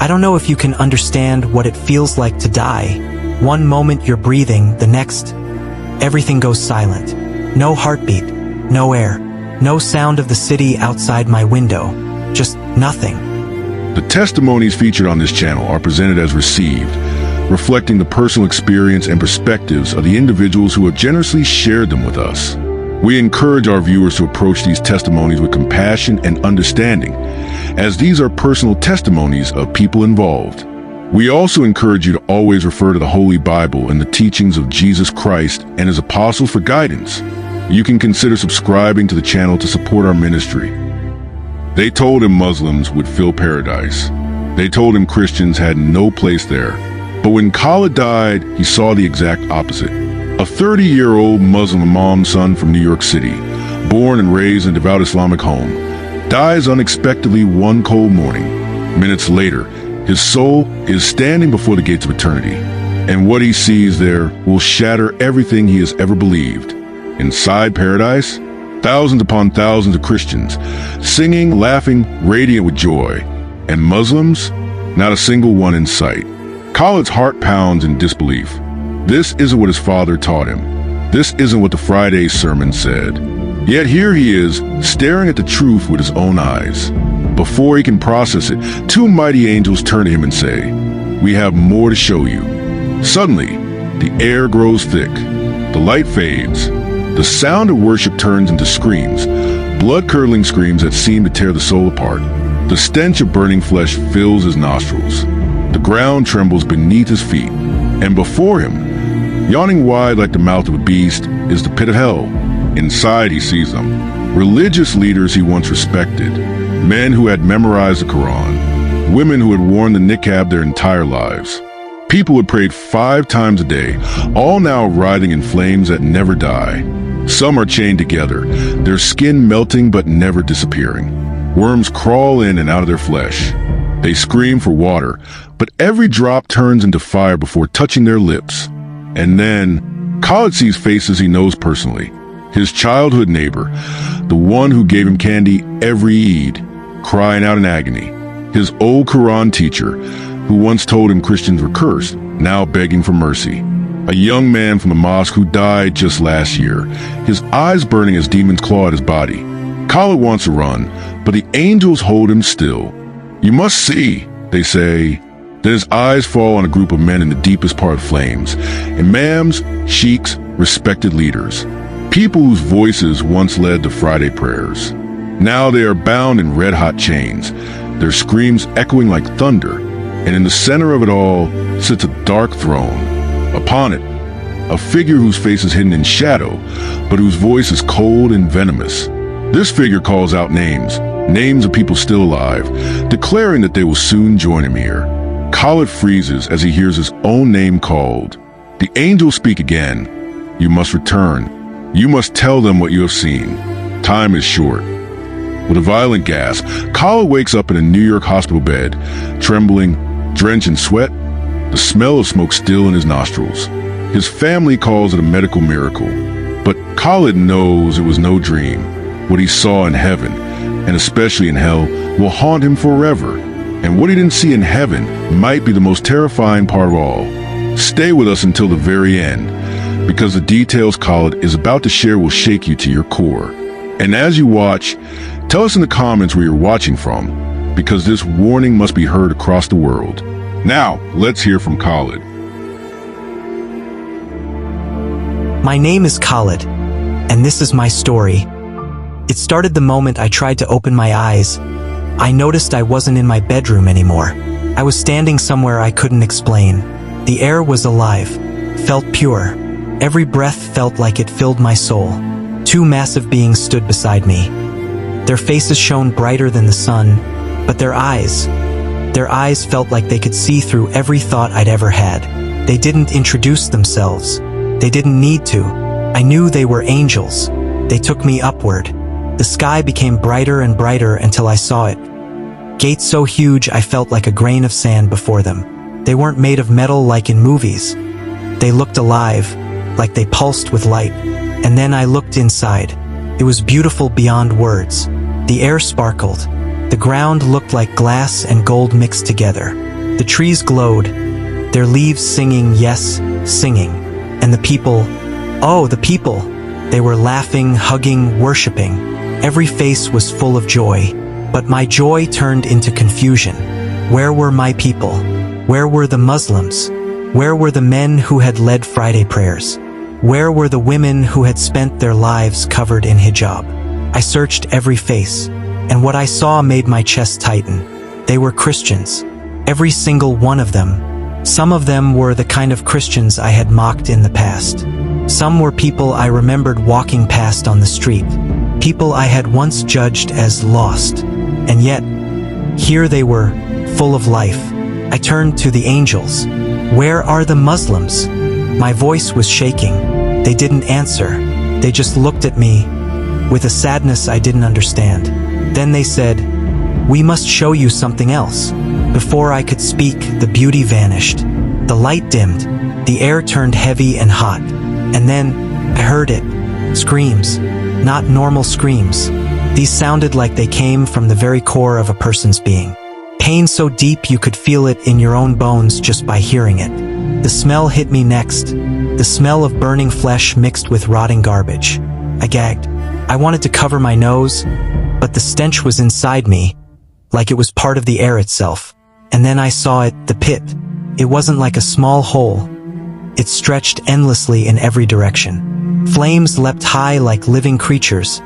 I don't know if you can understand what it feels like to die. One moment you're breathing, the next, everything goes silent. No heartbeat, no air, no sound of the city outside my window, just nothing. The testimonies featured on this channel are presented as received, reflecting the personal experience and perspectives of the individuals who have generously shared them with us. We encourage our viewers to approach these testimonies with compassion and understanding, as these are personal testimonies of people involved. We also encourage you to always refer to the Holy Bible and the teachings of Jesus Christ and his apostles for guidance. You can consider subscribing to the channel to support our ministry. They told him Muslims would fill paradise. They told him Christians had no place there. But when Khalid died, he saw the exact opposite. A 30-year-old Muslim Imam son from New York City, born and raised in a devout Islamic home, dies unexpectedly one cold morning. Minutes later, his soul is standing before the gates of eternity, and what he sees there will shatter everything he has ever believed. Inside paradise, thousands upon thousands of Christians, singing, laughing, radiant with joy, and Muslims, not a single one in sight. Khalid's heart pounds in disbelief. This isn't what his father taught him. This isn't what the Friday sermon said. Yet here he is, staring at the truth with his own eyes. Before he can process it, two mighty angels turn to him and say, "We have more to show you." Suddenly, the air grows thick. The light fades. The sound of worship turns into screams, blood-curdling screams that seem to tear the soul apart. The stench of burning flesh fills his nostrils. The ground trembles beneath his feet, and before him, yawning wide like the mouth of a beast, is the pit of hell. Inside he sees them, religious leaders he once respected, men who had memorized the Quran, women who had worn the niqab their entire lives, people who had prayed 5 times a day, all now writhing in flames that never die. Some are chained together, their skin melting but never disappearing. Worms crawl in and out of their flesh. They scream for water, but every drop turns into fire before touching their lips. And then, Khalid sees faces he knows personally. His childhood neighbor, the one who gave him candy every Eid, crying out in agony. His old Quran teacher, who once told him Christians were cursed, now begging for mercy. A young man from the mosque who died just last year, his eyes burning as demons claw at his body. Khalid wants to run, but the angels hold him still. "You must see," they say. Then his eyes fall on a group of men in the deepest part of flames. Imams, sheiks, respected leaders. People whose voices once led to Friday prayers. Now they are bound in red-hot chains, their screams echoing like thunder. And in the center of it all sits a dark throne. Upon it, a figure whose face is hidden in shadow, but whose voice is cold and venomous. This figure calls out names of people still alive, declaring that they will soon join him here. Khalid freezes as he hears his own name called. The angels speak again. "You must return. You must tell them what you have seen. Time is short." With a violent gasp, Khalid wakes up in a New York hospital bed, trembling, drenched in sweat, the smell of smoke still in his nostrils. His family calls it a medical miracle, but Khalid knows it was no dream. What he saw in heaven, and especially in hell, will haunt him forever. And what he didn't see in heaven might be the most terrifying part of all. Stay with us until the very end, because the details Khalid is about to share will shake you to your core. And as you watch, tell us in the comments where you're watching from, because this warning must be heard across the world. Now, let's hear from Khalid. My name is Khalid, and this is my story. It started the moment I tried to open my eyes. I noticed I wasn't in my bedroom anymore. I was standing somewhere I couldn't explain. The air was alive, felt pure. Every breath felt like it filled my soul. 2 massive beings stood beside me. Their faces shone brighter than the sun, but their eyes felt like they could see through every thought I'd ever had. They didn't introduce themselves. They didn't need to. I knew they were angels. They took me upward. The sky became brighter and brighter until I saw it. Gates so huge I felt like a grain of sand before them. They weren't made of metal like in movies. They looked alive, like they pulsed with light. And then I looked inside. It was beautiful beyond words. The air sparkled. The ground looked like glass and gold mixed together. The trees glowed, their leaves singing, yes, singing. And the people, oh, the people! They were laughing, hugging, worshipping. Every face was full of joy. But my joy turned into confusion. Where were my people? Where were the Muslims? Where were the men who had led Friday prayers? Where were the women who had spent their lives covered in hijab? I searched every face, and what I saw made my chest tighten. They were Christians. Every single one of them. Some of them were the kind of Christians I had mocked in the past. Some were people I remembered walking past on the street. People I had once judged as lost. And yet, here they were, full of life. I turned to the angels. Where are the Muslims? My voice was shaking. They didn't answer. They just looked at me with a sadness I didn't understand. Then they said, "We must show you something else." Before I could speak, the beauty vanished. The light dimmed. The air turned heavy and hot. And then, I heard it. Screams. Not normal screams. These sounded like they came from the very core of a person's being. Pain so deep you could feel it in your own bones just by hearing it. The smell hit me next. The smell of burning flesh mixed with rotting garbage. I gagged. I wanted to cover my nose, but the stench was inside me, like it was part of the air itself. And then I saw it, the pit. It wasn't like a small hole. It stretched endlessly in every direction. Flames leapt high like living creatures,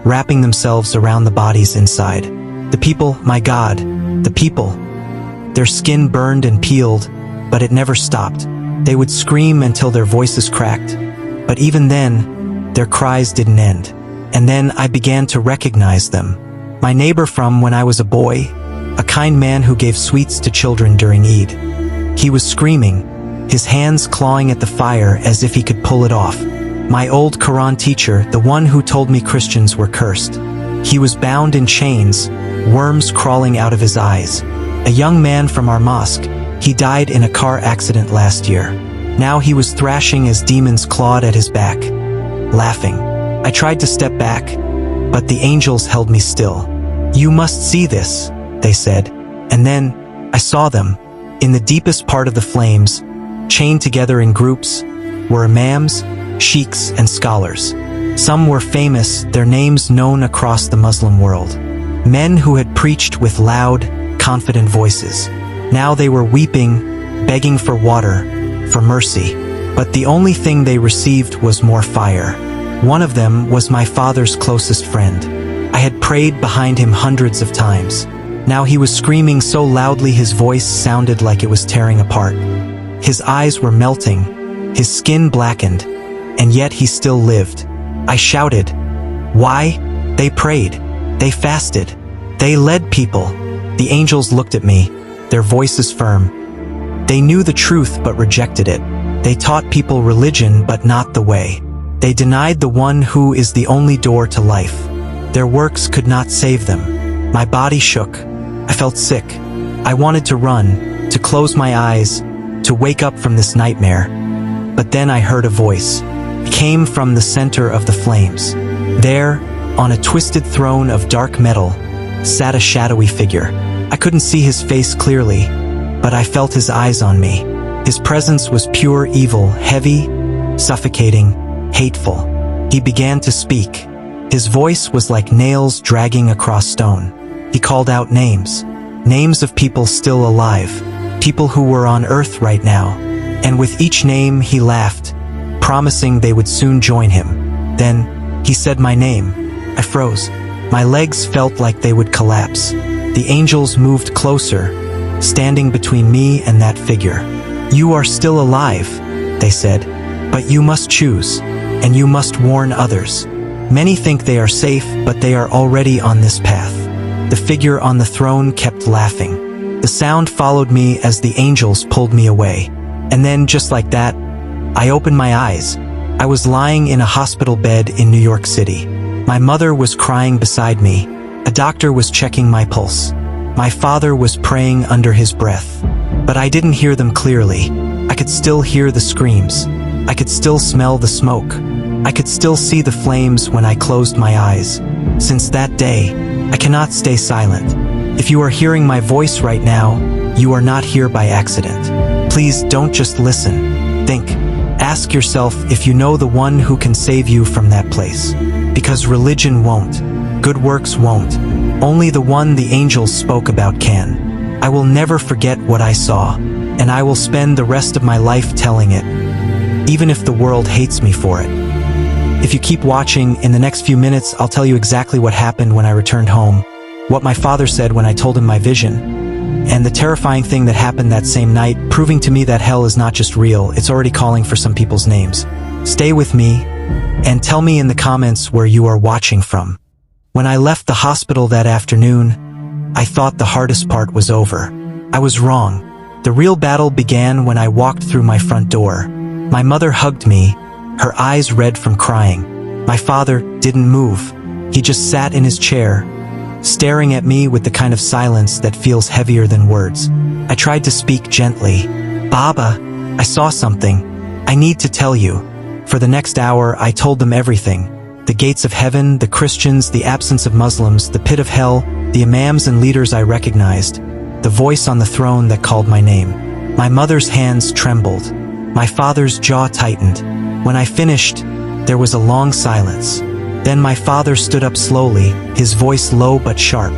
wrapping themselves around the bodies inside. The people, my God, the people. Their skin burned and peeled, but it never stopped. They would scream until their voices cracked, but even then, their cries didn't end. And then I began to recognize them. My neighbor from when I was a boy, a kind man who gave sweets to children during Eid. He was screaming, his hands clawing at the fire as if he could pull it off. My old Quran teacher, the one who told me Christians were cursed. He was bound in chains, worms crawling out of his eyes. A young man from our mosque, he died in a car accident last year. Now he was thrashing as demons clawed at his back, laughing. I tried to step back, but the angels held me still. "You must see this," they said. And then, I saw them. In the deepest part of the flames, chained together in groups, were imams, sheikhs, and scholars. Some were famous, their names known across the Muslim world. Men who had preached with loud, confident voices. Now they were weeping, begging for water, for mercy. But the only thing they received was more fire. One of them was my father's closest friend. I had prayed behind him hundreds of times. Now he was screaming so loudly his voice sounded like it was tearing apart. His eyes were melting, his skin blackened, and yet he still lived. I shouted, "Why?" They prayed. They fasted. They led people. The angels looked at me, their voices firm. They knew the truth but rejected it. They taught people religion but not the way. They denied the one who is the only door to life. Their works could not save them. My body shook. I felt sick. I wanted to run, to close my eyes, to wake up from this nightmare. But then I heard a voice. It came from the center of the flames. There, on a twisted throne of dark metal, sat a shadowy figure. I couldn't see his face clearly, but I felt his eyes on me. His presence was pure evil, heavy, suffocating, hateful. He began to speak. His voice was like nails dragging across stone. He called out names. Names of people still alive. People who were on Earth right now. And with each name he laughed, promising they would soon join him. Then, he said my name. I froze. My legs felt like they would collapse. The angels moved closer, standing between me and that figure. "You are still alive," they said, "but you must choose, and you must warn others. Many think they are safe, but they are already on this path." The figure on the throne kept laughing. The sound followed me as the angels pulled me away. And then, just like that, I opened my eyes. I was lying in a hospital bed in New York City. My mother was crying beside me. A doctor was checking my pulse. My father was praying under his breath. But I didn't hear them clearly. I could still hear the screams. I could still smell the smoke. I could still see the flames when I closed my eyes. Since that day, I cannot stay silent. If you are hearing my voice right now, you are not here by accident. Please don't just listen. Think. Ask yourself if you know the one who can save you from that place. Because religion won't. Good works won't. Only the one the angels spoke about can. I will never forget what I saw, and I will spend the rest of my life telling it, even if the world hates me for it. If you keep watching, in the next few minutes I'll tell you exactly what happened when I returned home, what my father said when I told him my vision, and the terrifying thing that happened that same night, proving to me that hell is not just real, it's already calling for some people's names. Stay with me, and tell me in the comments where you are watching from. When I left the hospital that afternoon, I thought the hardest part was over. I was wrong. The real battle began when I walked through my front door. My mother hugged me, her eyes red from crying. My father didn't move. He just sat in his chair, staring at me with the kind of silence that feels heavier than words. I tried to speak gently. "Baba, I saw something. I need to tell you." For the next hour, I told them everything. The gates of heaven, the Christians, the absence of Muslims, the pit of hell, the imams and leaders I recognized, the voice on the throne that called my name. My mother's hands trembled. My father's jaw tightened. When I finished, there was a long silence. Then my father stood up slowly, his voice low but sharp.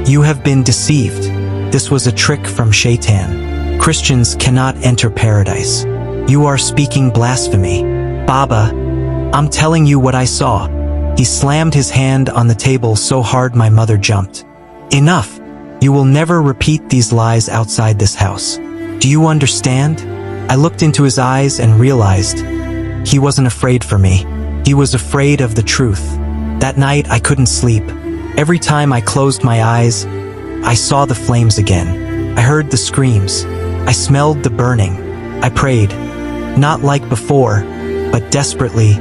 "You have been deceived. This was a trick from Shaitan. Christians cannot enter paradise. You are speaking blasphemy. Baba, I'm telling you what I saw." He slammed his hand on the table so hard my mother jumped. "Enough! You will never repeat these lies outside this house. Do you understand?" I looked into his eyes and realized he wasn't afraid for me. He was afraid of the truth. That night I couldn't sleep. Every time I closed my eyes, I saw the flames again. I heard the screams. I smelled the burning. I prayed, not like before, but desperately,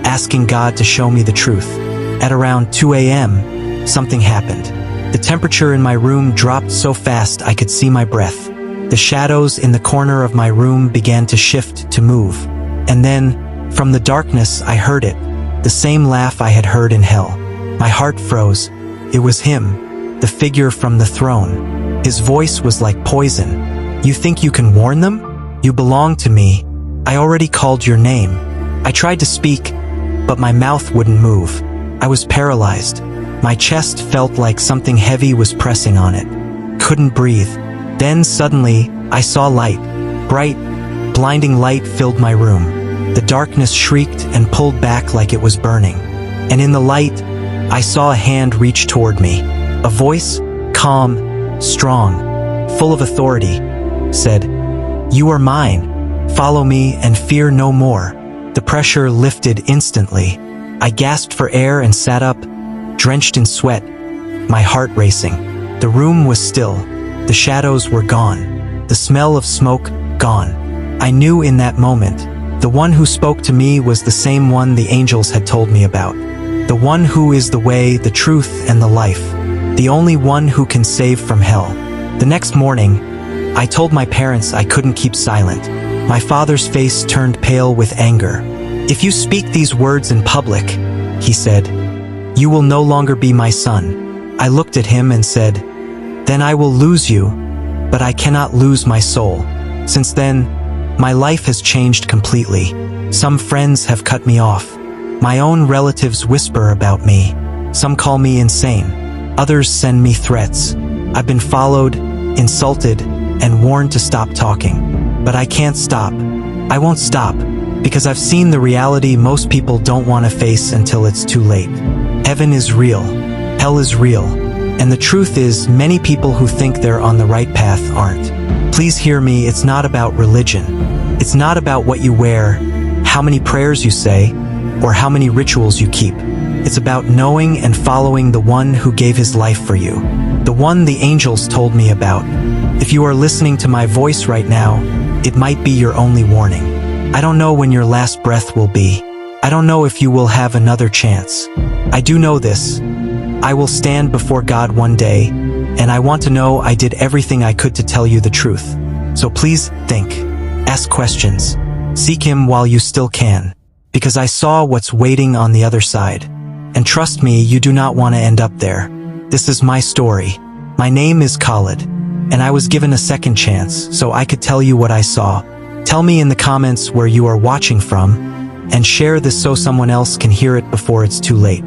asking God to show me the truth. At around 2 a.m., something happened. The temperature in my room dropped so fast I could see my breath. The shadows in the corner of my room began to shift, to move. And then, from the darkness, I heard it, the same laugh I had heard in hell. My heart froze. It was him, the figure from the throne. His voice was like poison. "You think you can warn them? You belong to me. I already called your name." I tried to speak, but my mouth wouldn't move. I was paralyzed. My chest felt like something heavy was pressing on it. Couldn't breathe. Then suddenly, I saw light. Bright, blinding light filled my room. The darkness shrieked and pulled back like it was burning. And in the light, I saw a hand reach toward me. A voice, calm, strong, full of authority, said, "You are mine. Follow me and fear no more." The pressure lifted instantly. I gasped for air and sat up, drenched in sweat, my heart racing. The room was still. The shadows were gone. The smell of smoke, gone. I knew in that moment, the one who spoke to me was the same one the angels had told me about. The one who is the way, the truth, and the life. The only one who can save from hell. The next morning, I told my parents I couldn't keep silent. My father's face turned pale with anger. "If you speak these words in public," he said, "you will no longer be my son." I looked at him and said, "Then I will lose you, but I cannot lose my soul." Since then, my life has changed completely. Some friends have cut me off. My own relatives whisper about me. Some call me insane. Others send me threats. I've been followed, insulted, and warned to stop talking. But I can't stop. I won't stop, because I've seen the reality most people don't want to face until it's too late. Heaven is real. Hell is real. And the truth is, many people who think they're on the right path aren't. Please hear me, it's not about religion. It's not about what you wear, how many prayers you say, or how many rituals you keep. It's about knowing and following the one who gave his life for you. The one the angels told me about. If you are listening to my voice right now, it might be your only warning. I don't know when your last breath will be. I don't know if you will have another chance. I do know this. I will stand before God one day, and I want to know I did everything I could to tell you the truth. So please think, ask questions, seek him while you still can, because I saw what's waiting on the other side. And trust me, you do not want to end up there. This is my story. My name is Khalid, and I was given a second chance so I could tell you what I saw. Tell me in the comments where you are watching from, and share this so someone else can hear it before it's too late.